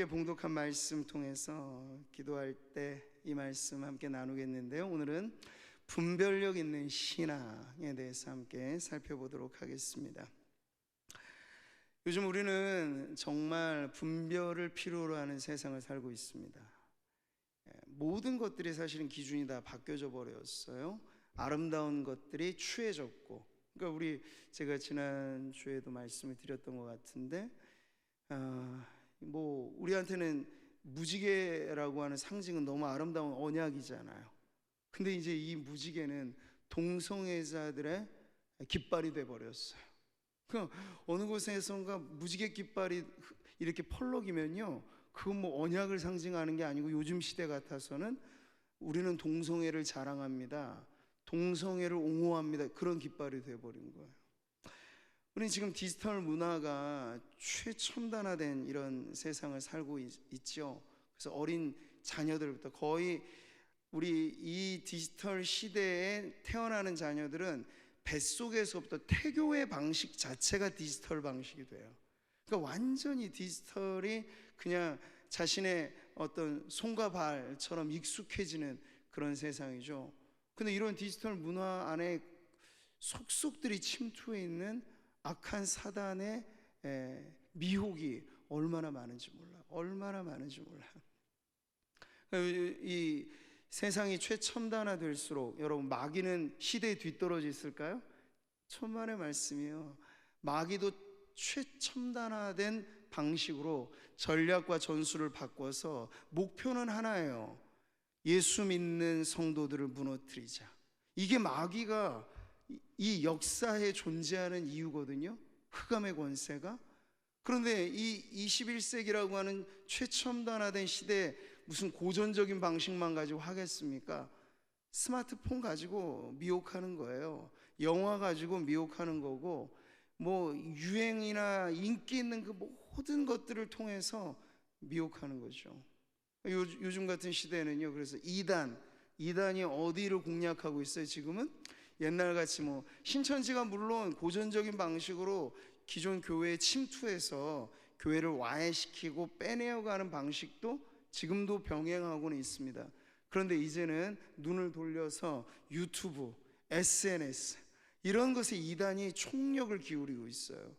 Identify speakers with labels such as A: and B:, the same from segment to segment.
A: 함께 봉독한 말씀 통해서 기도할 때 이 말씀 함께 나누겠는데요, 오늘은 분별력 있는 신앙에 대해서 함께 살펴보도록 하겠습니다. 요즘 우리는 정말 분별을 필요로 하는 세상을 살고 있습니다. 모든 것들이 사실은 기준이 다 바뀌어져 버렸어요. 아름다운 것들이 추해졌고, 그러니까 제가 지난주에도 말씀을 드렸던 것 같은데, 우리한테는 무지개라고 하는 상징은 너무 아름다운 언약이잖아요. 근데 이제 이 무지개는 동성애자들의 깃발이 돼 버렸어요. 어느 곳에선가 무지개 깃발이 이렇게 펄럭이면요, 그건 언약을 상징하는 게 아니고, 요즘 시대 같아서는 우리는 동성애를 자랑합니다, 동성애를 옹호합니다, 그런 깃발이 돼버린 거예요. 우리는 지금 디지털 문화가 최첨단화된 이런 세상을 살고 있죠. 그래서 어린 자녀들부터 거의 우리 이 디지털 시대에 태어나는 자녀들은 뱃속에서부터 태교의 방식 자체가 디지털 방식이 돼요. 그러니까 완전히 디지털이 그냥 자신의 어떤 손과 발처럼 익숙해지는 그런 세상이죠. 근데 이런 디지털 문화 안에 속속들이 침투해 있는 악한 사단의 미혹이 얼마나 많은지 몰라요. 얼마나 많은지 몰라요. 이 세상이 최첨단화될수록 여러분, 마귀는 시대에 뒤떨어져 있을까요? 천만의 말씀이에요. 마귀도 최첨단화된 방식으로 전략과 전술을 바꿔서 목표는 하나예요. 예수 믿는 성도들을 무너뜨리자. 이게 마귀가 이 역사에 존재하는 이유거든요, 흑암의 권세가. 그런데 이 21세기라고 하는 최첨단화된 시대에 무슨 고전적인 방식만 가지고 하겠습니까? 스마트폰 가지고 미혹하는 거예요. 영화 가지고 미혹하는 거고, 유행이나 인기 있는 그 모든 것들을 통해서 미혹하는 거죠. 요즘 같은 시대에는요, 그래서 이단이 어디를 공략하고 있어요? 지금은 옛날같이 신천지가 물론 고전적인 방식으로 기존 교회에 침투해서 교회를 와해시키고 빼내어가는 방식도 지금도 병행하고는 있습니다. 그런데 이제는 눈을 돌려서 유튜브, SNS 이런 것에 이단이 총력을 기울이고 있어요.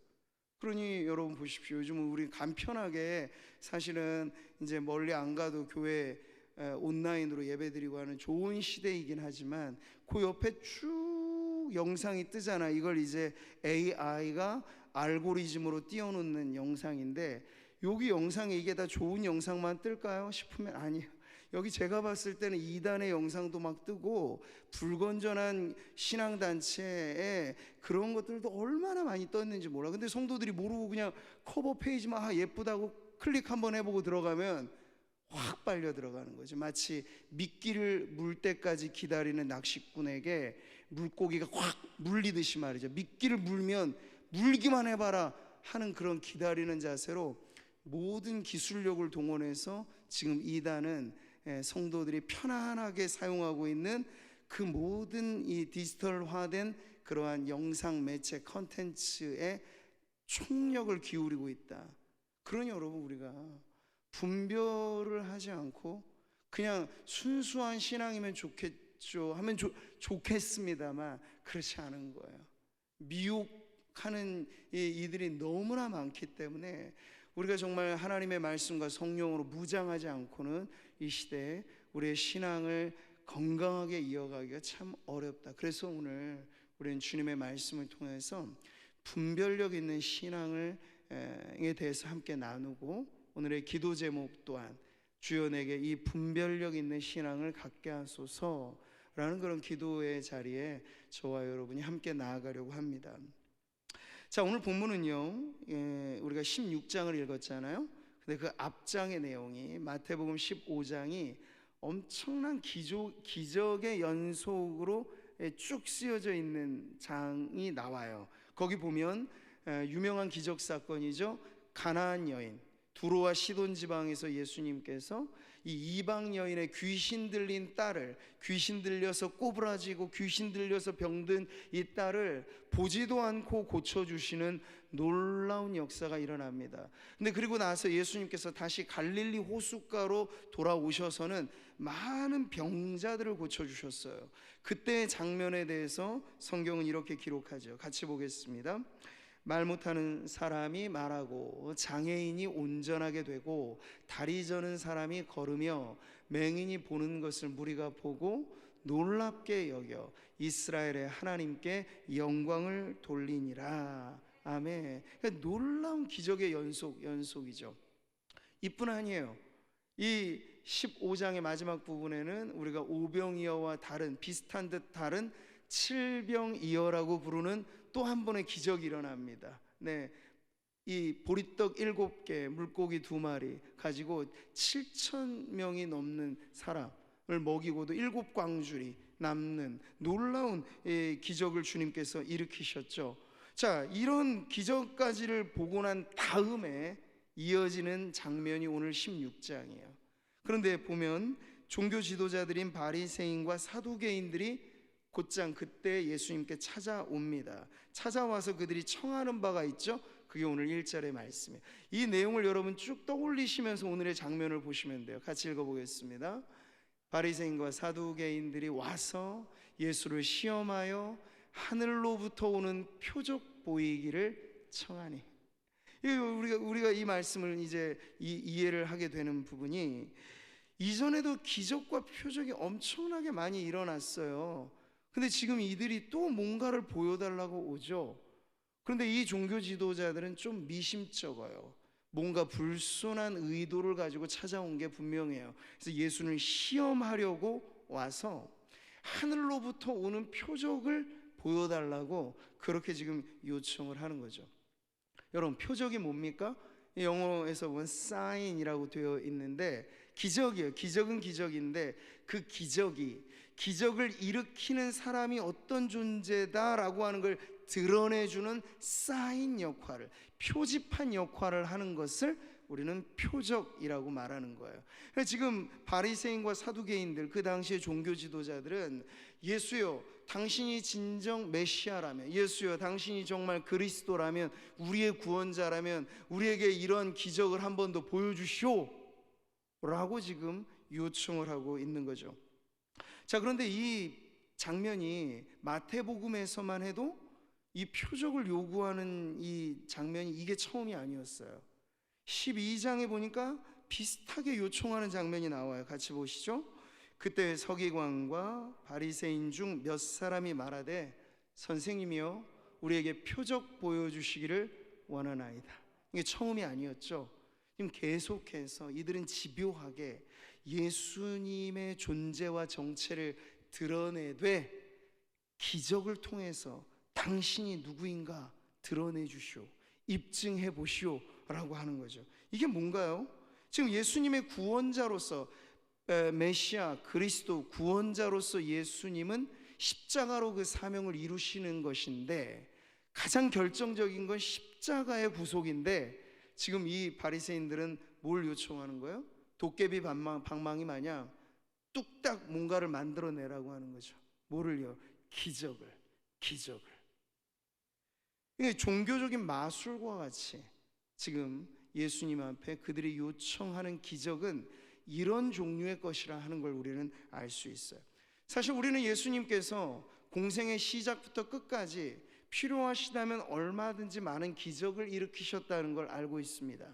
A: 그러니 여러분 보십시오. 요즘은 우리 간편하게 사실은 이제 멀리 안 가도 교회 온라인으로 예배드리고 하는 좋은 시대이긴 하지만, 그 옆에 쭉 영상이 뜨잖아. 이걸 이제 AI가 알고리즘으로 띄워놓는 영상인데, 여기 영상에 이게 다 좋은 영상만 뜰까요? 싶으면 아니에요. 여기 제가 봤을 때는 이단의 영상도 막 뜨고, 불건전한 신앙단체에 그런 것들도 얼마나 많이 떴는지 몰라. 근데 성도들이 모르고 그냥 커버 페이지만 예쁘다고 클릭 한번 해보고 들어가면 확 빨려 들어가는 거죠. 마치 미끼를 물 때까지 기다리는 낚시꾼에게 물고기가 확 물리듯이 말이죠. 미끼를 물면 물기만 해봐라 하는 그런 기다리는 자세로 모든 기술력을 동원해서 지금 이단은 성도들이 편안하게 사용하고 있는 그 모든 이 디지털화된 그러한 영상 매체 컨텐츠에 총력을 기울이고 있다. 그러니 여러분, 우리가 분별을 하지 않고 그냥 순수한 신앙이면 좋겠죠 하면 좋겠습니다만, 그렇지 않은 거예요. 미혹하는 이들이 너무나 많기 때문에 우리가 정말 하나님의 말씀과 성령으로 무장하지 않고는 이 시대에 우리의 신앙을 건강하게 이어가기가 참 어렵다. 그래서 오늘 우리는 주님의 말씀을 통해서 분별력 있는 신앙에 대해서 함께 나누고, 오늘의 기도 제목 또한 주여 내게 이 분별력 있는 신앙을 갖게 하소서라는 그런 기도의 자리에 저와 여러분이 함께 나아가려고 합니다. 자, 오늘 본문은요, 우리가 16장을 읽었잖아요. 근데 그 앞장의 내용이 마태복음 15장이 엄청난 기적의 연속으로 쭉 쓰여져 있는 장이 나와요. 거기 보면 유명한 기적 사건이죠. 가나안 여인, 두로와 시돈 지방에서 예수님께서 이 이방 여인의 귀신 들린 딸을, 귀신 들려서 꼬부라지고 귀신 들려서 병든 이 딸을 보지도 않고 고쳐주시는 놀라운 역사가 일어납니다. 근데 그리고 나서 예수님께서 다시 갈릴리 호숫가로 돌아오셔서는 많은 병자들을 고쳐주셨어요. 그때의 장면에 대해서 성경은 이렇게 기록하죠. 같이 보겠습니다. 말 못하는 사람이 말하고, 장애인이 온전하게 되고, 다리 저는 사람이 걸으며, 맹인이 보는 것을 무리가 보고 놀랍게 여겨 이스라엘의 하나님께 영광을 돌리니라. 아멘. 그러니까 놀라운 기적의 연속이죠. 이뿐 아니에요. 이 15장의 마지막 부분에는 우리가 오병이어와 다른, 비슷한 듯 다른 칠병이어라고 부르는 또 한 번의 기적이 일어납니다. 네, 이 보리떡 7개, 물고기 2마리 가지고 7,000명이 넘는 사람을 먹이고도 7광줄이 남는 놀라운 기적을 주님께서 일으키셨죠. 자, 이런 기적까지를 보고 난 다음에 이어지는 장면이 오늘 16장이에요. 그런데 보면 종교 지도자들인 바리새인과 사두개인들이 곧장 그때 예수님께 찾아옵니다. 찾아와서 그들이 청하는 바가 있죠. 그게 오늘 1절의 말씀이에요. 이 내용을 여러분 쭉 떠올리시면서 오늘의 장면을 보시면 돼요. 같이 읽어보겠습니다. 바리새인과 사두개인들이 와서 예수를 시험하여 하늘로부터 오는 표적 보이기를 청하니. 우리가 이 말씀을 이제 이해를 하게 되는 부분이, 이전에도 기적과 표적이 엄청나게 많이 일어났어요. 근데 지금 이들이 또 뭔가를 보여달라고 오죠. 그런데 이 종교 지도자들은 좀 미심쩍어요. 뭔가 불순한 의도를 가지고 찾아온 게 분명해요. 그래서 예수를 시험하려고 와서 하늘로부터 오는 표적을 보여달라고 그렇게 지금 요청을 하는 거죠. 여러분, 표적이 뭡니까? 영어에서 보면 sign이라고 되어 있는데 기적이에요. 기적은 기적인데 그 기적을 일으키는 사람이 어떤 존재다라고 하는 걸 드러내주는 사인 역할을, 표지판 역할을 하는 것을 우리는 표적이라고 말하는 거예요. 지금 바리새인과 사두개인들, 그 당시의 종교 지도자들은 예수여, 당신이 진정 메시아라면, 예수여, 당신이 정말 그리스도라면, 우리의 구원자라면 우리에게 이런 기적을 한 번 더 보여주시오 라고 지금 요청을 하고 있는 거죠. 자, 그런데 이 장면이 마태복음에서만 해도 이 표적을 요구하는 이 장면이 이게 처음이 아니었어요. 12장에 보니까 비슷하게 요청하는 장면이 나와요. 같이 보시죠. 그때 서기관과 바리새인 중 몇 사람이 말하되, 선생님이여, 우리에게 표적 보여주시기를 원하나이다. 이게 처음이 아니었죠. 지금 계속해서 이들은 집요하게 예수님의 존재와 정체를 드러내되 기적을 통해서 당신이 누구인가 드러내 주시오, 입증해 보시오 라고 하는 거죠. 이게 뭔가요? 지금 예수님의 구원자로서, 메시아 그리스도 구원자로서 예수님은 십자가로 그 사명을 이루시는 것인데, 가장 결정적인 건 십자가의 구속인데, 지금 이 바리새인들은 뭘 요청하는 거예요? 도깨비 방망이 마냥 뚝딱 뭔가를 만들어내라고 하는 거죠. 뭐를요? 기적을. 이게 종교적인 마술과 같이 지금 예수님 앞에 그들이 요청하는 기적은 이런 종류의 것이라 하는 걸 우리는 알 수 있어요. 사실 우리는 예수님께서 공생의 시작부터 끝까지 필요하시다면 얼마든지 많은 기적을 일으키셨다는 걸 알고 있습니다.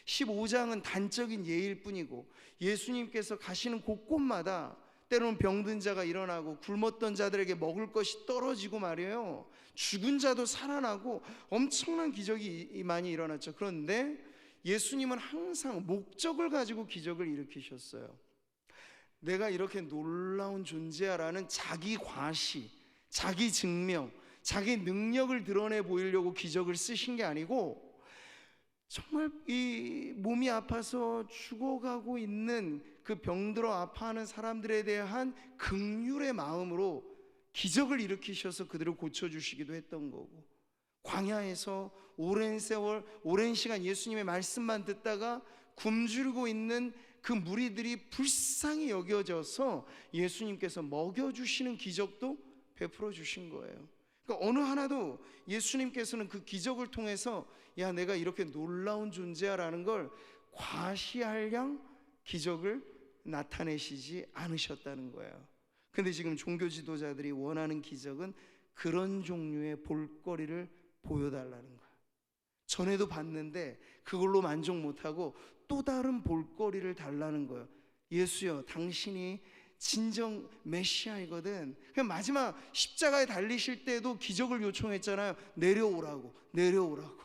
A: 15장은 단적인 예일 뿐이고, 예수님께서 가시는 곳곳마다 때로는 병든 자가 일어나고, 굶었던 자들에게 먹을 것이 떨어지고 말이에요, 죽은 자도 살아나고 엄청난 기적이 많이 일어났죠. 그런데 예수님은 항상 목적을 가지고 기적을 일으키셨어요. 내가 이렇게 놀라운 존재야라는 자기 과시, 자기 증명, 자기 능력을 드러내 보이려고 기적을 쓰신 게 아니고, 정말 이 몸이 아파서 죽어가고 있는 그 병들어 아파하는 사람들에 대한 긍휼의 마음으로 기적을 일으키셔서 그들을 고쳐주시기도 했던 거고, 광야에서 오랜 세월, 오랜 시간 예수님의 말씀만 듣다가 굶주리고 있는 그 무리들이 불쌍히 여겨져서 예수님께서 먹여주시는 기적도 베풀어 주신 거예요. 그러니까 어느 하나도 예수님께서는 그 기적을 통해서 야, 내가 이렇게 놀라운 존재야 라는 걸 과시할 양 기적을 나타내시지 않으셨다는 거예요. 근데 지금 종교 지도자들이 원하는 기적은 그런 종류의 볼거리를 보여달라는 거예요. 전에도 봤는데 그걸로 만족 못하고 또 다른 볼거리를 달라는 거예요. 예수여, 당신이 진정 메시아이거든. 그냥 마지막 십자가에 달리실 때도 기적을 요청했잖아요. 내려오라고, 내려오라고.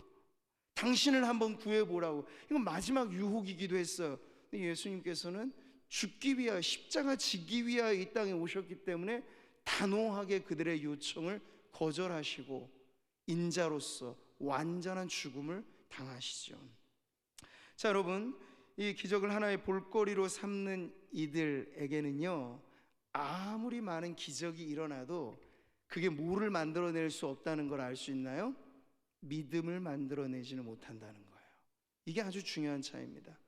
A: 당신을 한번 구해보라고. 이건 마지막 유혹이기도 했어요. 근데 예수님께서는 죽기 위하여, 십자가 지기 위하여 이 땅에 오셨기 때문에 단호하게 그들의 요청을 거절하시고 인자로서 완전한 죽음을 당하시죠. 자, 여러분, 이 기적을 하나의 볼거리로 삼는 이들에게는요, 아무리 많은 기적이 일어나도 그게 뭐를 만들어낼 수 없다는 걸 알 수 있나요? 믿음을 만들어내지는 못한다는 거예요. 이게 아주 중요한 차이입니다.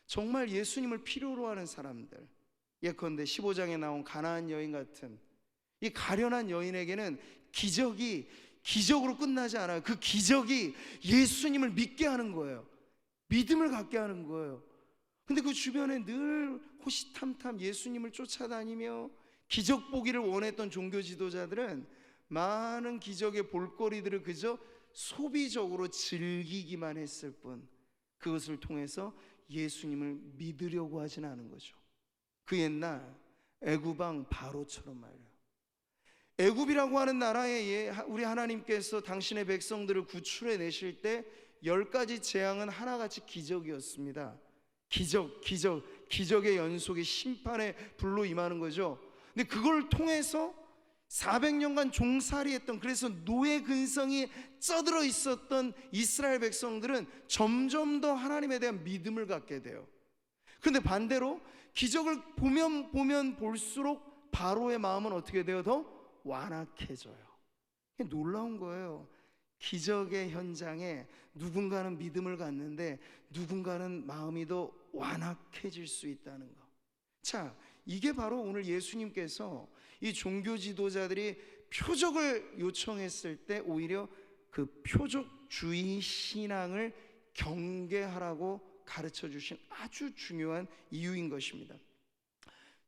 A: 정말 예수님을 필요로 하는 사람들, 예컨대 15장에 나온 가나안 여인 같은 이 가련한 여인에게는 기적이 기적으로 끝나지 않아요. 그 기적이 예수님을 믿게 하는 거예요. 믿음을 갖게 하는 거예요. 근데 그 주변에 늘 호시탐탐 예수님을 쫓아다니며 기적 보기를 원했던 종교 지도자들은 많은 기적의 볼거리들을 그저 소비적으로 즐기기만 했을 뿐 그것을 통해서 예수님을 믿으려고 하진 않은 거죠. 그 옛날 애굽 왕 바로처럼 말이에요. 애굽이라고 하는 나라에 우리 하나님께서 당신의 백성들을 구출해 내실 때 10가지 재앙은 하나같이 기적이었습니다. 기적의 연속이 심판의 불로 임하는 거죠. 근데 그걸 통해서 400년간 종살이했던, 그래서 노예 근성이 쩌들어 있었던 이스라엘 백성들은 점점 더 하나님에 대한 믿음을 갖게 돼요. 그런데 반대로 기적을 보면 볼수록 바로의 마음은 어떻게 돼요? 더 완악해져요. 놀라운 거예요. 기적의 현장에 누군가는 믿음을 갖는데 누군가는 마음이 더 완악해질 수 있다는 거. 자, 이게 바로 오늘 예수님께서 이 종교 지도자들이 표적을 요청했을 때 오히려 그 표적주의 신앙을 경계하라고 가르쳐 주신 아주 중요한 이유인 것입니다.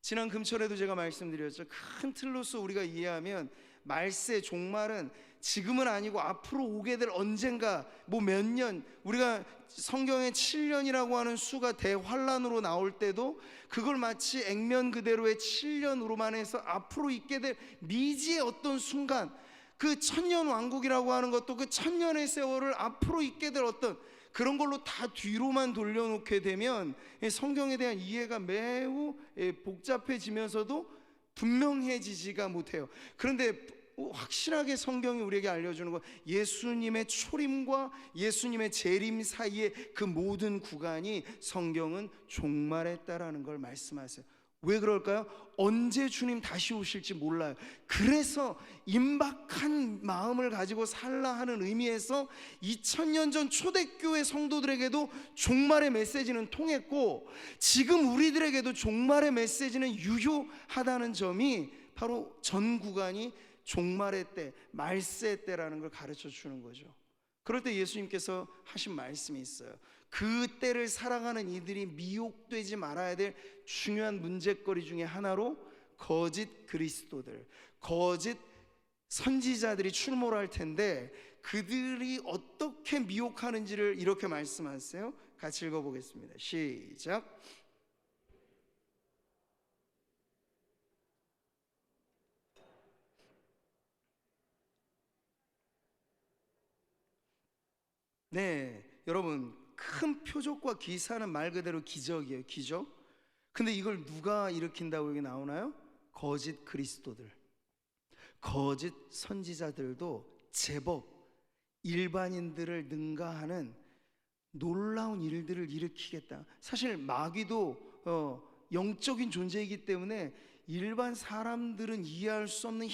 A: 지난 금철에도 제가 말씀드렸죠. 큰 틀로서 우리가 이해하면 말세, 종말은 지금은 아니고 앞으로 오게 될 언젠가, 뭐 몇 년, 우리가 성경에 7년이라고 하는 수가 대환란으로 나올 때도 그걸 마치 액면 그대로의 7년으로만 해서 앞으로 있게 될 미지의 어떤 순간, 그 천년 왕국이라고 하는 것도 그 천년의 세월을 앞으로 있게 될 어떤 그런 걸로 다 뒤로만 돌려놓게 되면 성경에 대한 이해가 매우 복잡해지면서도 분명해지지가 못해요. 그런데 확실하게 성경이 우리에게 알려주는 건 예수님의 초림과 예수님의 재림 사이의 그 모든 구간이 성경은 종말했다라는 걸 말씀하세요. 왜 그럴까요? 언제 주님 다시 오실지 몰라요. 그래서 임박한 마음을 가지고 살라 하는 의미에서 2000년 전 초대교회 성도들에게도 종말의 메시지는 통했고 지금 우리들에게도 종말의 메시지는 유효하다는 점이 바로 전 구간이 종말의 때, 말세 때라는 걸 가르쳐 주는 거죠. 그럴 때 예수님께서 하신 말씀이 있어요. 그 때를 살아가는 이들이 미혹되지 말아야 될 중요한 문제거리 중에 하나로 거짓 그리스도들, 거짓 선지자들이 출몰할 텐데 그들이 어떻게 미혹하는지를 이렇게 말씀하세요. 같이 읽어보겠습니다. 시작. 네, 여러분, 큰 표적과 기사는 말 그대로 기적이에요. 기적. 근데 이걸 누가 일으킨다고 여기 나오나요? 거짓 그리스도들, 거짓 선지자들도 제법 일반인들을 능가하는 놀라운 일들을 일으키겠다. 사실 마귀도 영적인 존재이기 때문에 일반 사람들은 이해할 수 없는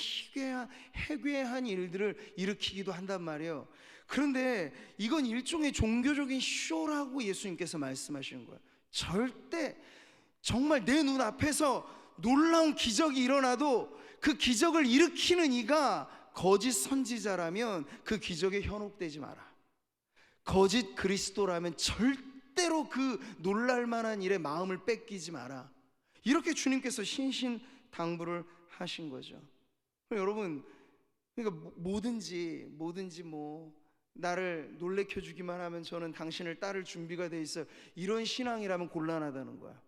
A: 해괴한 일들을 일으키기도 한단 말이에요. 그런데 이건 일종의 종교적인 쇼라고 예수님께서 말씀하시는 거예요. 절대 정말 내 눈앞에서 놀라운 기적이 일어나도 그 기적을 일으키는 이가 거짓 선지자라면 그 기적에 현혹되지 마라. 거짓 그리스도라면 절대로 그 놀랄만한 일에 마음을 뺏기지 마라. 이렇게 주님께서 신신당부를 하신 거죠. 여러분, 그러니까 뭐든지 나를 놀래켜 주기만 하면 저는 당신을 따를 준비가 돼 있어요, 이런 신앙이라면 곤란하다는 거야.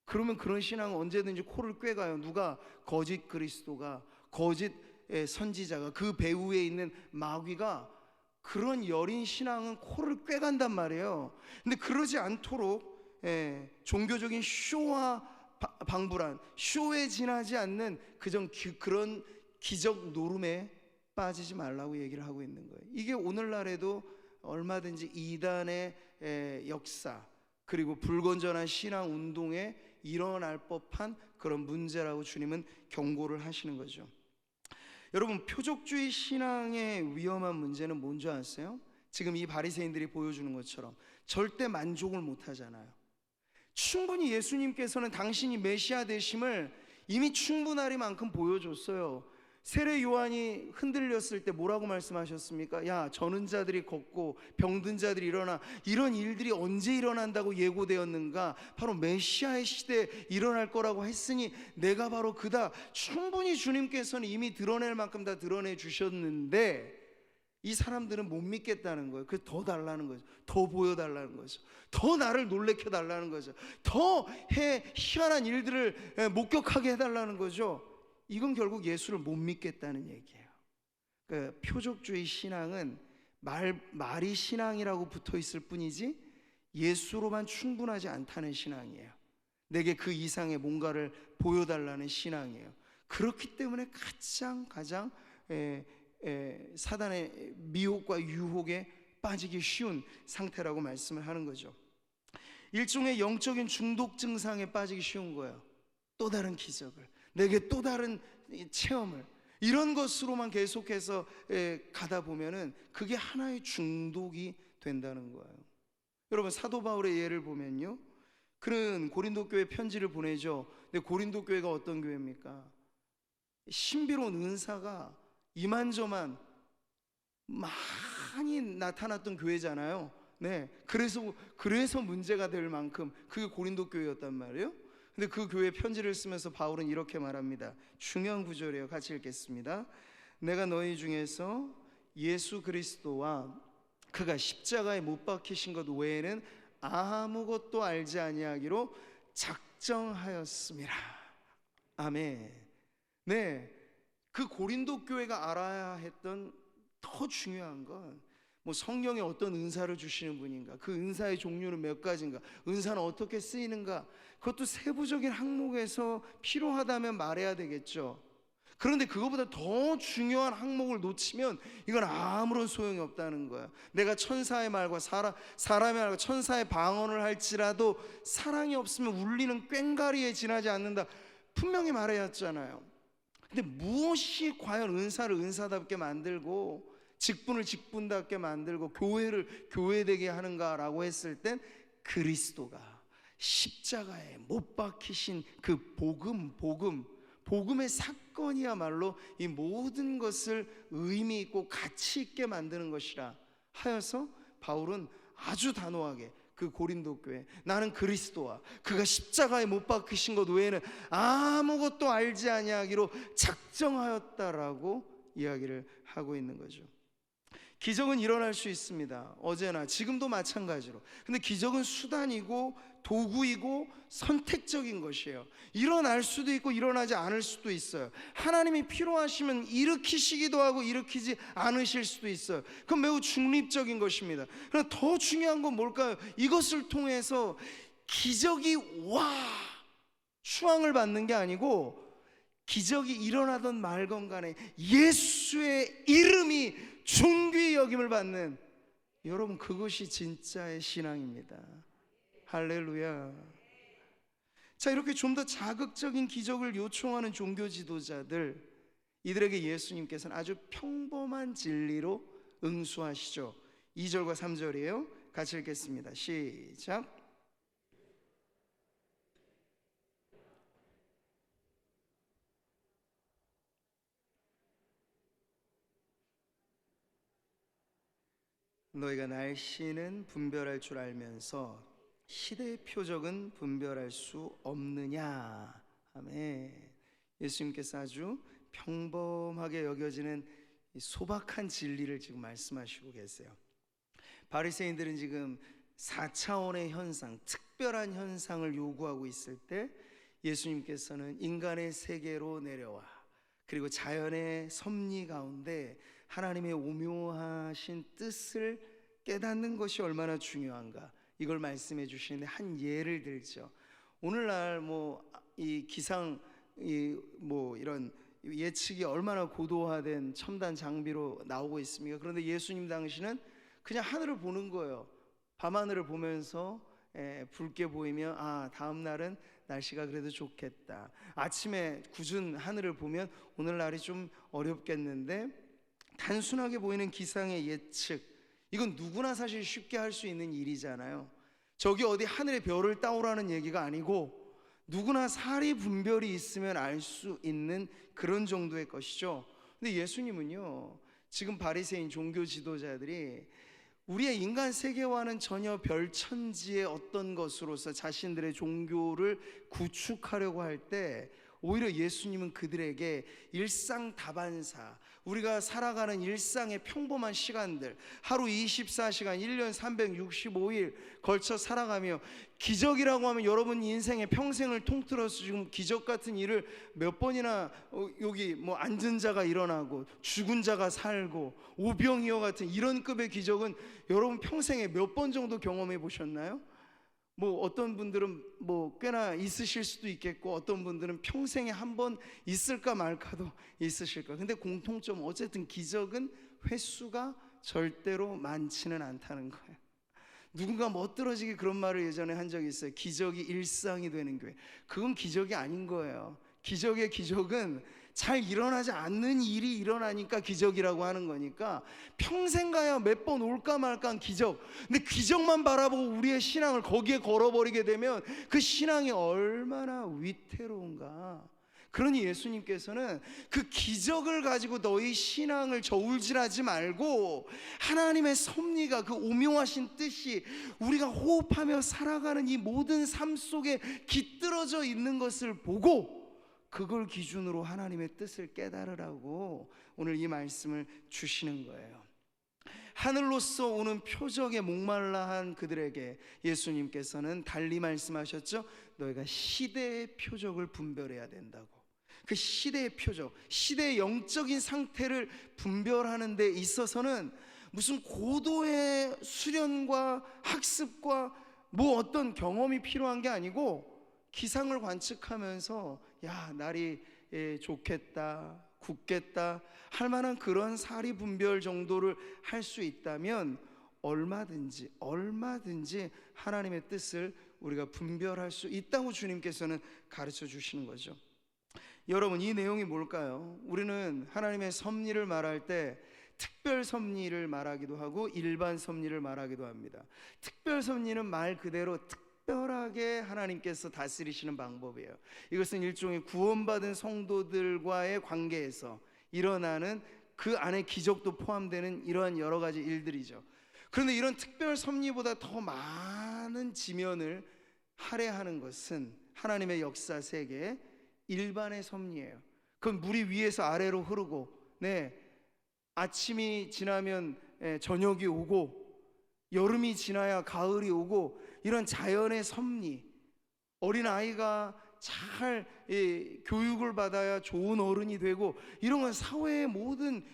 A: 그러면 그런 신앙은 언제든지 코를 꿰가요. 누가? 거짓 그리스도가, 거짓 선지자가, 그 배후에 있는 마귀가 그런 여린 신앙은 코를 꿰간단 말이에요. 근데 그러지 않도록 종교적인 쇼와 방불한, 쇼에 지나지 않는 그런 기적 노름에 빠지지 말라고 얘기를 하고 있는 거예요. 이게 오늘날에도 얼마든지 이단의 역사, 그리고 불건전한 신앙 운동에 일어날 법한 그런 문제라고 주님은 경고를 하시는 거죠. 여러분, 표적주의 신앙의 위험한 문제는 뭔지 아세요? 지금 이 바리새인들이 보여주는 것처럼 절대 만족을 못 하잖아요. 충분히 예수님께서는 당신이 메시아 되심을 이미 충분하리만큼 보여줬어요. 세례 요한이 흔들렸을 때 뭐라고 말씀하셨습니까? 야, 저는 자들이 걷고 병든 자들이 일어나, 이런 일들이 언제 일어난다고 예고되었는가? 바로 메시아의 시대에 일어날 거라고 했으니 내가 바로 그다. 충분히 주님께서는 이미 드러낼 만큼 다 드러내 주셨는데 이 사람들은 못 믿겠다는 거예요. 그래서 더 달라는 거죠. 더 보여달라는 거죠. 더 나를 놀래켜 달라는 거죠. 더 희한한 일들을 목격하게 해달라는 거죠. 이건 결국 예수를 못 믿겠다는 얘기예요. 그러니까 표적주의 신앙은 말이 신앙이라고 붙어 있을 뿐이지 예수로만 충분하지 않다는 신앙이에요. 내게 그 이상의 뭔가를 보여달라는 신앙이에요. 그렇기 때문에 가장 사단의 미혹과 유혹에 빠지기 쉬운 상태라고 말씀을 하는 거죠. 일종의 영적인 중독 증상에 빠지기 쉬운 거예요. 또 다른 기적을, 내게 또 다른 체험을, 이런 것으로만 계속해서 가다 보면은 그게 하나의 중독이 된다는 거예요. 여러분, 사도 바울의 예를 보면요, 그는 고린도 교회 편지를 보내죠. 근데 고린도 교회가 어떤 교회입니까? 신비로운 은사가 이만저만 많이 나타났던 교회잖아요. 그래서 문제가 될 만큼 그게 고린도 교회였단 말이에요. 근데 그 교회 편지를 쓰면서 바울은 이렇게 말합니다. 중요한 구절이에요. 같이 읽겠습니다. 내가 너희 중에서 예수 그리스도와 그가 십자가에 못 박히신 것 외에는 아무것도 알지 아니하기로 작정하였습니다. 아멘. 그 고린도 교회가 알아야 했던 더 중요한 건 성령의 어떤 은사를 주시는 분인가, 그 은사의 종류는 몇 가지인가, 은사는 어떻게 쓰이는가, 그것도 세부적인 항목에서 필요하다면 말해야 되겠죠. 그런데 그것보다 더 중요한 항목을 놓치면 이건 아무런 소용이 없다는 거야. 내가 천사의 말과 사람의 말과 천사의 방언을 할지라도 사랑이 없으면 울리는 꽹과리에 지나지 않는다, 분명히 말해왔잖아요. 근데 무엇이 과연 은사를 은사답게 만들고 직분을 직분답게 만들고 교회를 교회되게 하는가라고 했을 땐 그리스도가 십자가에 못 박히신 그 복음의 사건이야말로 이 모든 것을 의미 있고 가치 있게 만드는 것이라 하여서 바울은 아주 단호하게 그 고린도 교회, 나는 그리스도와 그가 십자가에 못 박히신 것 외에는 아무것도 알지 아니하기로 작정하였다라고 이야기를 하고 있는 거죠. 기적은 일어날 수 있습니다. 어제나 지금도 마찬가지로. 근데 기적은 수단이고 도구이고 선택적인 것이에요. 일어날 수도 있고 일어나지 않을 수도 있어요. 하나님이 필요하시면 일으키시기도 하고 일으키지 않으실 수도 있어요. 그건 매우 중립적인 것입니다. 그러나 더 중요한 건 뭘까요? 이것을 통해서 기적이 추앙을 받는 게 아니고 기적이 일어나던 말건 간에 예수의 이름이 존귀히 여김을 받는, 여러분, 그것이 진짜의 신앙입니다. 할렐루야. 자, 이렇게 좀 더 자극적인 기적을 요청하는 종교 지도자들, 이들에게 예수님께서는 아주 평범한 진리로 응수하시죠. 2절과 3절이에요. 같이 읽겠습니다. 시작. 너희가 날씨는 분별할 줄 알면서 시대의 표적은 분별할 수 없느냐. 아멘. 예수님께서 아주 평범하게 여겨지는 소박한 진리를 지금 말씀하시고 계세요. 바리새인들은 지금 4차원의 현상, 특별한 현상을 요구하고 있을 때 예수님께서는 인간의 세계로 내려와 그리고 자연의 섭리 가운데 하나님의 오묘하신 뜻을 깨닫는 것이 얼마나 중요한가, 이걸 말씀해 주시는데 한 예를 들죠. 오늘날 이 기상 이런 예측이 얼마나 고도화된 첨단 장비로 나오고 있습니까? 그런데 예수님 당시는 그냥 하늘을 보는 거예요. 밤하늘을 보면서 붉게 보이면 다음 날은 날씨가 그래도 좋겠다. 아침에 굳은 하늘을 보면 오늘 날이 좀 어렵겠는데, 단순하게 보이는 기상의 예측, 이건 누구나 사실 쉽게 할 수 있는 일이잖아요. 저기 어디 하늘에 별을 따오라는 얘기가 아니고 누구나 사리 분별이 있으면 알 수 있는 그런 정도의 것이죠. 근데 예수님은요, 지금 바리새인 종교 지도자들이 우리의 인간 세계와는 전혀 별천지의 어떤 것으로서 자신들의 종교를 구축하려고 할 때 오히려 예수님은 그들에게 일상다반사, 우리가 살아가는 일상의 평범한 시간들, 하루 24시간 1년 365일 걸쳐 살아가며, 기적이라고 하면 여러분 인생의 평생을 통틀어서 지금 기적 같은 일을 몇 번이나 여기 앉은 자가 일어나고 죽은 자가 살고 오병이어 같은 이런 급의 기적은 여러분 평생에 몇 번 정도 경험해 보셨나요? 어떤 분들은 꽤나 있으실 수도 있겠고, 어떤 분들은 평생에 한 번 있을까 말까도 있으실 거예요. 근데 공통점, 어쨌든 기적은 횟수가 절대로 많지는 않다는 거예요. 누군가 멋들어지게 그런 말을 예전에 한 적이 있어요. 기적이 일상이 되는 교회. 그건 기적이 아닌 거예요. 기적의 기적은 잘 일어나지 않는 일이 일어나니까 기적이라고 하는 거니까, 평생 가야 몇 번 올까 말까 한 기적. 근데 기적만 바라보고 우리의 신앙을 거기에 걸어버리게 되면 그 신앙이 얼마나 위태로운가. 그러니 예수님께서는 그 기적을 가지고 너희 신앙을 저울질하지 말고, 하나님의 섭리가, 그 오묘하신 뜻이 우리가 호흡하며 살아가는 이 모든 삶 속에 깃들어져 있는 것을 보고 그걸 기준으로 하나님의 뜻을 깨달으라고 오늘 이 말씀을 주시는 거예요. 하늘로서 오는 표적에 목말라한 그들에게 예수님께서는 달리 말씀하셨죠. 너희가 시대의 표적을 분별해야 된다고. 그 시대의 표적, 시대의 영적인 상태를 분별하는 데 있어서는 무슨 고도의 수련과 학습과 어떤 경험이 필요한 게 아니고, 기상을 관측하면서 날이 좋겠다, 굳겠다 할 만한 그런 사리 분별 정도를 할 수 있다면 얼마든지 하나님의 뜻을 우리가 분별할 수 있다고 주님께서는 가르쳐 주시는 거죠. 여러분, 이 내용이 뭘까요? 우리는 하나님의 섭리를 말할 때 특별 섭리를 말하기도 하고 일반 섭리를 말하기도 합니다. 특별 섭리는 말 그대로 특별하게 하나님께서 다스리시는 방법이에요. 이것은 일종의 구원받은 성도들과의 관계에서 일어나는, 그 안에 기적도 포함되는 이러한 여러 가지 일들이죠. 그런데 이런 특별 섭리보다 더 많은 지면을 할애하는 것은 하나님의 역사 세계 일반의 섭리예요. 그건 물이 위에서 아래로 흐르고, 아침이 지나면 저녁이 오고, 여름이 지나야 가을이 오고, 이런 자연의 섭리, 어린아이가 잘 교육을 받아야 좋은 어른이 되고, 이런 건 사회의 모든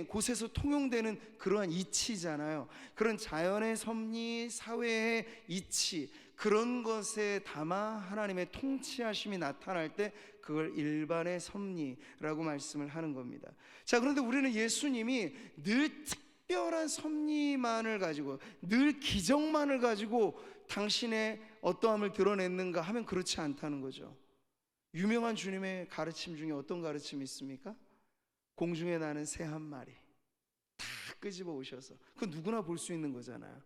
A: 곳에서 통용되는 그러한 이치잖아요. 그런 자연의 섭리, 사회의 이치, 그런 것에 담아 하나님의 통치하심이 나타날 때 그걸 일반의 섭리라고 말씀을 하는 겁니다. 자, 그런데 우리는 예수님이 늘 특별한 섭리만을 가지고, 늘 기적만을 가지고 당신의 어떠함을 드러냈는가 하면 그렇지 않다는 거죠. 유명한 주님의 가르침 중에 어떤 가르침이 있습니까? 공중에 나는 새 한 마리 다 끄집어 오셔서, 그 누구나 볼 수 있는 거잖아요.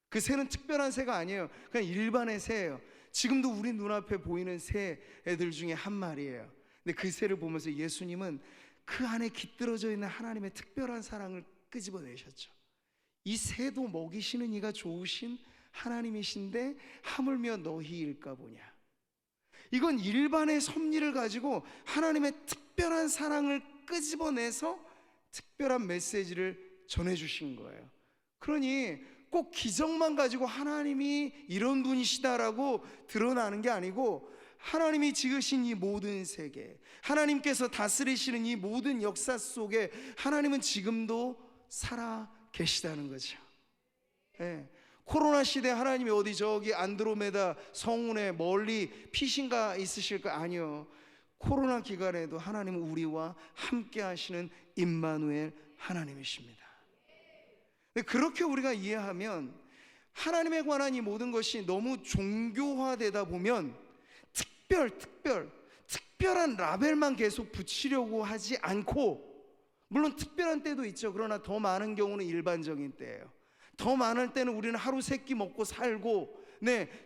A: 그 새는 특별한 새가 아니에요. 그냥 일반의 새예요. 지금도 우리 눈앞에 보이는 새 애들 중에 한 마리예요. 근데 그 새를 보면서 예수님은 그 안에 깃들어져 있는 하나님의 특별한 사랑을 끄집어내셨죠. 이 새도 먹이시는 이가 좋으신 하나님이신데 하물며 너희일까 보냐. 이건 일반의 섭리를 가지고 하나님의 특별한 사랑을 끄집어내서 특별한 메시지를 전해주신 거예요. 그러니 꼭 기적만 가지고 하나님이 이런 분이시다라고 드러나는 게 아니고, 하나님이 지으신 이 모든 세계, 하나님께서 다스리시는 이 모든 역사 속에 하나님은 지금도 살아 계시다는 거죠. 네. 코로나 시대 하나님이 어디 저기 안드로메다 성운에 멀리 피신가 있으실까? 아니요. 코로나 기간에도 하나님은 우리와 함께 하시는 임마누엘 하나님이십니다. 그렇게 우리가 이해하면 하나님에 관한 이 모든 것이 너무 종교화되다 보면 특별한 라벨만 계속 붙이려고 하지 않고, 물론 특별한 때도 있죠. 그러나 더 많은 경우는 일반적인 때예요. 더 많을 때는 우리는 하루 세 끼 먹고 살고,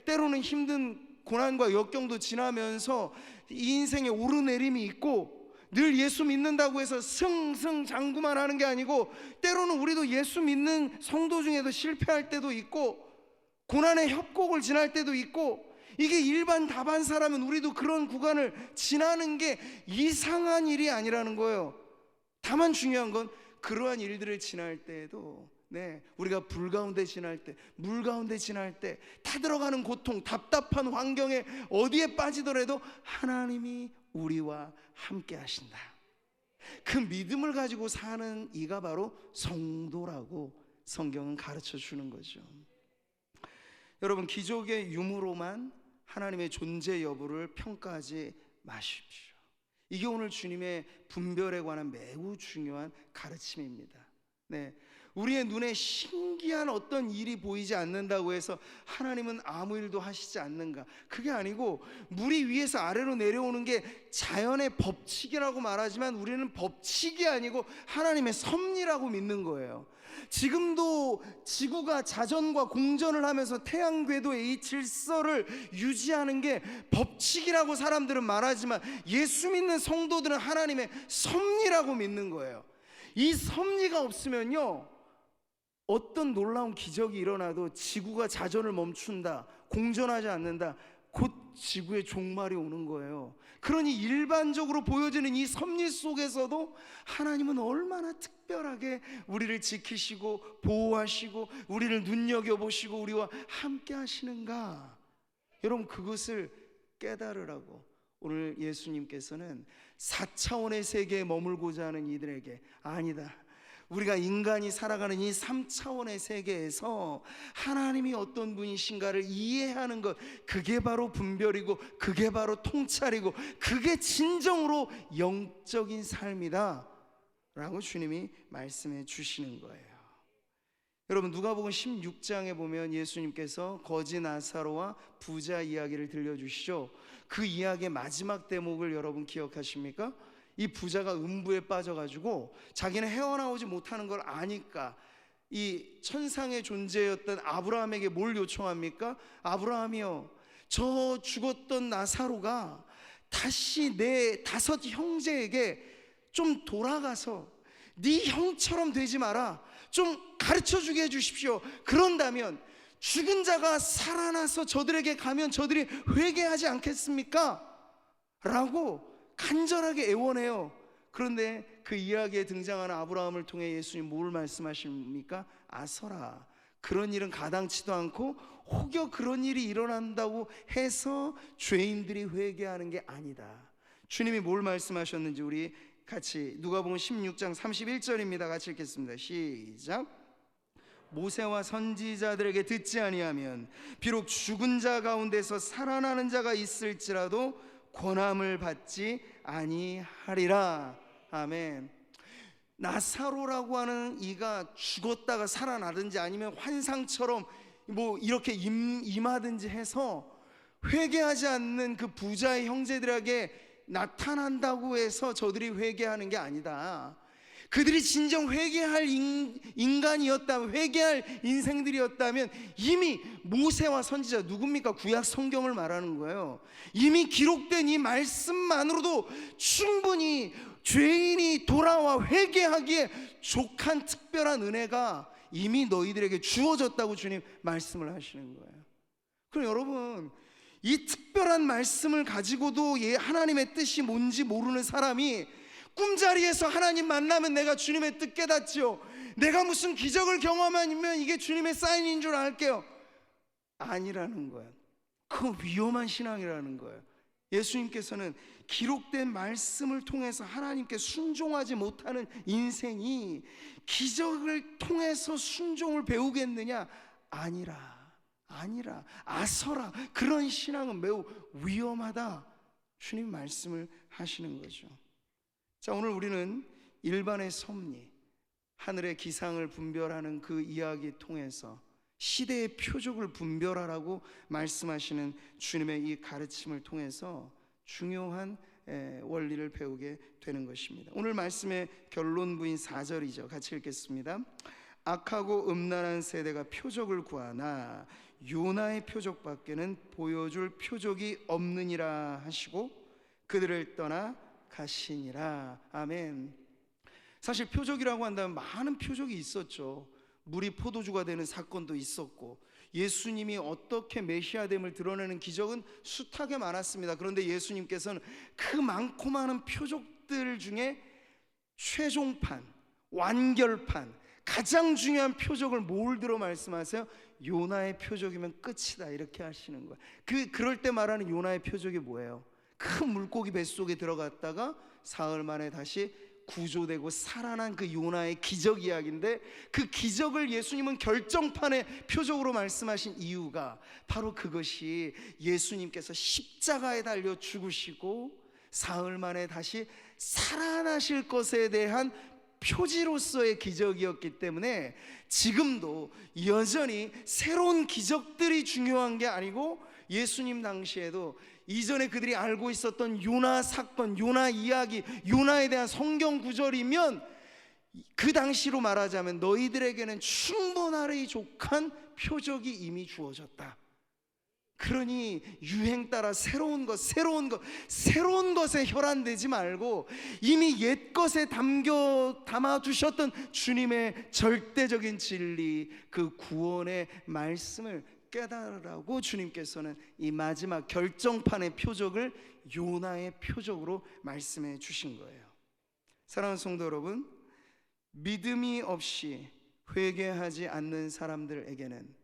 A: 때로는 힘든 고난과 역경도 지나면서 이 인생에 오르내림이 있고, 늘 예수 믿는다고 해서 승승장구만 하는 게 아니고, 때로는 우리도 예수 믿는 성도 중에도 실패할 때도 있고, 고난의 협곡을 지날 때도 있고, 이게 일반 다반 사람은 우리도 그런 구간을 지나는 게 이상한 일이 아니라는 거예요. 다만 중요한 건 그러한 일들을 지날 때에도 우리가 불 가운데 지날 때, 물 가운데 지날 때, 타들어가는 고통, 답답한 환경에 어디에 빠지더라도 하나님이 우리와 함께 하신다. 그 믿음을 가지고 사는 이가 바로 성도라고 성경은 가르쳐 주는 거죠. 여러분, 기적의 유무로만 하나님의 존재 여부를 평가하지 마십시오. 이게 오늘 주님의 분별에 관한 매우 중요한 가르침입니다. 우리의 눈에 신기한 어떤 일이 보이지 않는다고 해서 하나님은 아무 일도 하시지 않는가? 그게 아니고, 물이 위에서 아래로 내려오는 게 자연의 법칙이라고 말하지만 우리는 법칙이 아니고 하나님의 섭리라고 믿는 거예요. 지금도 지구가 자전과 공전을 하면서 태양 궤도의 이 질서를 유지하는 게 법칙이라고 사람들은 말하지만, 예수 믿는 성도들은 하나님의 섭리라고 믿는 거예요. 이 섭리가 없으면요, 어떤 놀라운 기적이 일어나도 지구가 자전을 멈춘다, 공전하지 않는다, 곧 지구의 종말이 오는 거예요. 그러니 일반적으로 보여지는 이 섭리 속에서도 하나님은 얼마나 특별하게 우리를 지키시고 보호하시고 우리를 눈여겨보시고 우리와 함께 하시는가. 여러분, 그것을 깨달으라고 오늘 예수님께서는 4차원의 세계에 머물고자 하는 이들에게, 아니다, 우리가 인간이 살아가는 이 3차원의 세계에서 하나님이 어떤 분이신가를 이해하는 것, 그게 바로 분별이고 그게 바로 통찰이고 그게 진정으로 영적인 삶이다 라고 주님이 말씀해 주시는 거예요. 여러분, 누가복음 16장에 보면 예수님께서 거지 나사로와 부자 이야기를 들려주시죠. 그 이야기의 마지막 대목을 여러분 기억하십니까? 이 부자가 음부에 빠져가지고 자기는 헤어나오지 못하는 걸 아니까 이 천상의 존재였던 아브라함에게 뭘 요청합니까? 아브라함이요, 저 죽었던 나사로가 다시 내 5 형제에게 좀 돌아가서 네 형처럼 되지 마라, 좀 가르쳐주게 해주십시오. 그런다면 죽은 자가 살아나서 저들에게 가면 저들이 회개하지 않겠습니까? 라고 간절하게 애원해요. 그런데 그 이야기에 등장하는 아브라함을 통해 예수님 뭘 말씀하십니까? 아서라, 그런 일은 가당치도 않고 혹여 그런 일이 일어난다고 해서 죄인들이 회개하는 게 아니다. 주님이 뭘 말씀하셨는지 우리 같이 누가복음 16장 31절입니다. 같이 읽겠습니다. 시작. 모세와 선지자들에게 듣지 아니하면 비록 죽은 자 가운데서 살아나는 자가 있을지라도 권함을 받지 아니하리라. 아멘. 나사로라고 하는 이가 죽었다가 살아나든지 아니면 환상처럼 뭐 이렇게 임하든지 해서 회개하지 않는 그 부자의 형제들에게 나타난다고 해서 저들이 회개하는 게 아니다. 그들이 진정 회개할 인간이었다면, 회개할 인생들이었다면 이미 모세와 선지자, 누굽니까? 구약 성경을 말하는 거예요. 이미 기록된 이 말씀만으로도 충분히 죄인이 돌아와 회개하기에 족한 특별한 은혜가 이미 너희들에게 주어졌다고 주님 말씀을 하시는 거예요. 그럼 여러분, 이 특별한 말씀을 가지고도 하나님의 뜻이 뭔지 모르는 사람이 꿈자리에서 하나님 만나면 내가 주님의 뜻 깨닫지요, 내가 무슨 기적을 경험하면 이게 주님의 사인인 줄 알게요, 아니라는 거예요. 그건 위험한 신앙이라는 거예요. 예수님께서는 기록된 말씀을 통해서 하나님께 순종하지 못하는 인생이 기적을 통해서 순종을 배우겠느냐? 아니라 아서라. 그런 신앙은 매우 위험하다, 주님 말씀을 하시는 거죠. 자, 오늘 우리는 일반의 섭리, 하늘의 기상을 분별하는 그 이야기 통해서 시대의 표적을 분별하라고 말씀하시는 주님의 이 가르침을 통해서 중요한 원리를 배우게 되는 것입니다. 오늘 말씀의 결론부인 4절이죠. 같이 읽겠습니다. 악하고 음란한 세대가 표적을 구하나 요나의 표적밖에는 보여줄 표적이 없느니라 하시고 그들을 떠나 가시니라. 아멘. 사실 표적이라고 한다면 많은 표적이 있었죠. 물이 포도주가 되는 사건도 있었고, 예수님이 어떻게 메시아됨을 드러내는 기적은 숱하게 많았습니다. 그런데 예수님께서는 그 많고 많은 표적들 중에 최종판, 완결판, 가장 중요한 표적을 뭘 들어 말씀하세요? 요나의 표적이면 끝이다, 이렇게 하시는 거예요. 그럴 때 말하는 요나의 표적이 뭐예요? 큰 물고기 뱃속에 들어갔다가 사흘 만에 다시 구조되고 살아난 그 요나의 기적 이야기인데, 그 기적을 예수님은 결정판의 표적으로 말씀하신 이유가 바로 그것이 예수님께서 십자가에 달려 죽으시고 사흘 만에 다시 살아나실 것에 대한 표지로서의 기적이었기 때문에 지금도 여전히 새로운 기적들이 중요한 게 아니고, 예수님 당시에도 이전에 그들이 알고 있었던 요나 사건, 요나 이야기, 요나에 대한 성경 구절이면 그 당시로 말하자면 너희들에게는 충분하리 족한 표적이 이미 주어졌다. 그러니 유행 따라 새로운 것에 혈안되지 말고 이미 옛 것에 담아두셨던 주님의 절대적인 진리, 그 구원의 말씀을 깨달으라고 주님께서는 이 마지막 결정판의 표적을 요나의 표적으로 말씀해 주신 거예요. 사랑하는 성도 여러분, 믿음이 없이 회개하지 않는 사람들에게는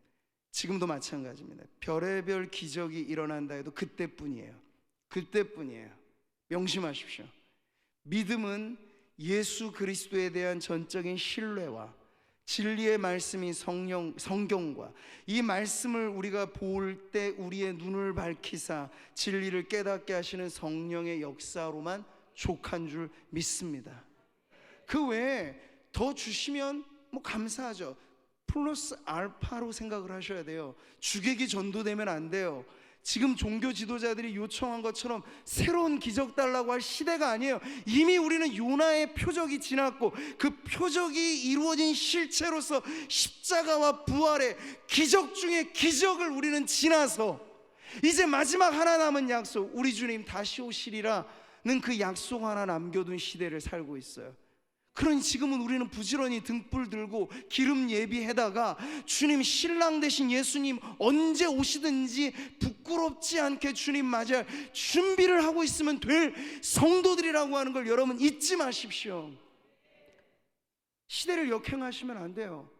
A: 지금도 마찬가지입니다. 별의별 기적이 일어난다 해도 그때뿐이에요. 명심하십시오. 믿음은 예수 그리스도에 대한 전적인 신뢰와 진리의 말씀인 성경과 이 말씀을 우리가 볼 때 우리의 눈을 밝히사 진리를 깨닫게 하시는 성령의 역사로만 족한 줄 믿습니다. 그 외에 더 주시면 감사하죠. 플러스 알파로 생각을 하셔야 돼요. 주객이 전도되면 안 돼요. 지금 종교 지도자들이 요청한 것처럼 새로운 기적 달라고 할 시대가 아니에요. 이미 우리는 요나의 표적이 지났고 그 표적이 이루어진 실체로서 십자가와 부활의 기적 중에 기적을 우리는 지나서 이제 마지막 하나 남은 약속, 우리 주님 다시 오시리라는 그 약속 하나 남겨둔 시대를 살고 있어요. 그러니 지금은 우리는 부지런히 등불 들고 기름 예비해다가 주님 신랑 되신 예수님 언제 오시든지 부끄럽지 않게 주님 맞이할 준비를 하고 있으면 될 성도들이라고 하는 걸 여러분 잊지 마십시오. 시대를 역행하시면 안 돼요.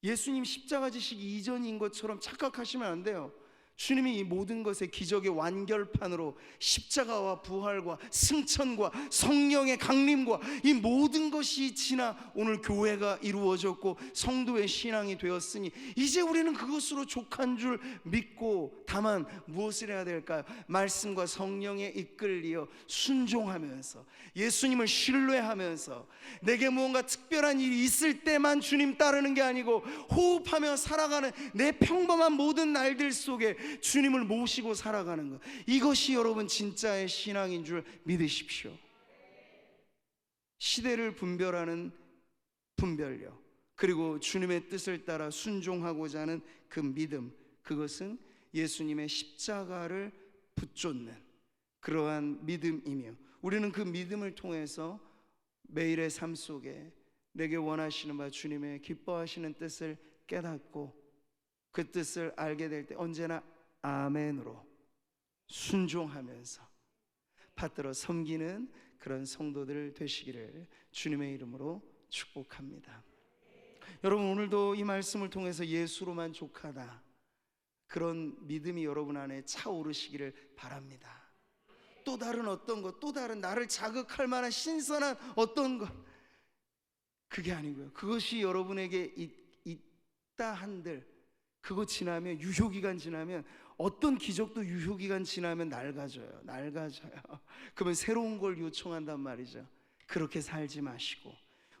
A: 예수님 십자가 지시기 이전인 것처럼 착각하시면 안 돼요. 주님이 이 모든 것의 기적의 완결판으로 십자가와 부활과 승천과 성령의 강림과 이 모든 것이 지나 오늘 교회가 이루어졌고 성도의 신앙이 되었으니 이제 우리는 그것으로 족한 줄 믿고, 다만 무엇을 해야 될까요? 말씀과 성령에 이끌리어 순종하면서 예수님을 신뢰하면서 내게 무언가 특별한 일이 있을 때만 주님 따르는 게 아니고 호흡하며 살아가는 내 평범한 모든 날들 속에 주님을 모시고 살아가는 것, 이것이 여러분 진짜의 신앙인 줄 믿으십시오. 시대를 분별하는 분별력, 그리고 주님의 뜻을 따라 순종하고자 하는 그 믿음, 그것은 예수님의 십자가를 붙잡는 그러한 믿음이며, 우리는 그 믿음을 통해서 매일의 삶 속에 내게 원하시는 바 주님의 기뻐하시는 뜻을 깨닫고 그 뜻을 알게 될 때 언제나 아멘으로 순종하면서 받들어 섬기는 그런 성도들 되시기를 주님의 이름으로 축복합니다. 여러분, 오늘도 이 말씀을 통해서 예수로만 족하다, 그런 믿음이 여러분 안에 차오르시기를 바랍니다. 또 다른 어떤 것, 또 다른 나를 자극할 만한 신선한 어떤 것, 그게 아니고요, 그것이 여러분에게 있다 한들 그거 지나면, 유효기간 지나면, 어떤 기적도 유효기간 지나면 낡아져요. 그러면 새로운 걸 요청한단 말이죠. 그렇게 살지 마시고,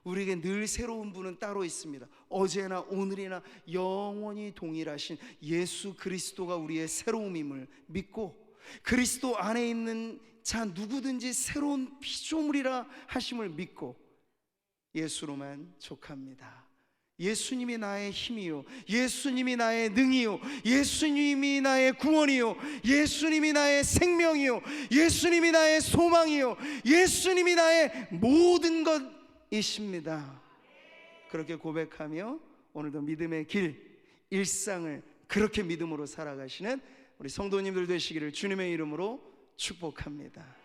A: 우리에게 늘 새로운 분은 따로 있습니다. 어제나 오늘이나 영원히 동일하신 예수 그리스도가 우리의 새로움임을 믿고, 그리스도 안에 있는 자 누구든지 새로운 피조물이라 하심을 믿고 예수로만 족합니다. 예수님이 나의 힘이요, 예수님이 나의 능이요, 예수님이 나의 구원이요, 예수님이 나의 생명이요, 예수님이 나의 소망이요, 예수님이 나의 모든 것이십니다. 그렇게 고백하며 오늘도 믿음의 길, 일상을 그렇게 믿음으로 살아가시는 우리 성도님들 되시기를 주님의 이름으로 축복합니다.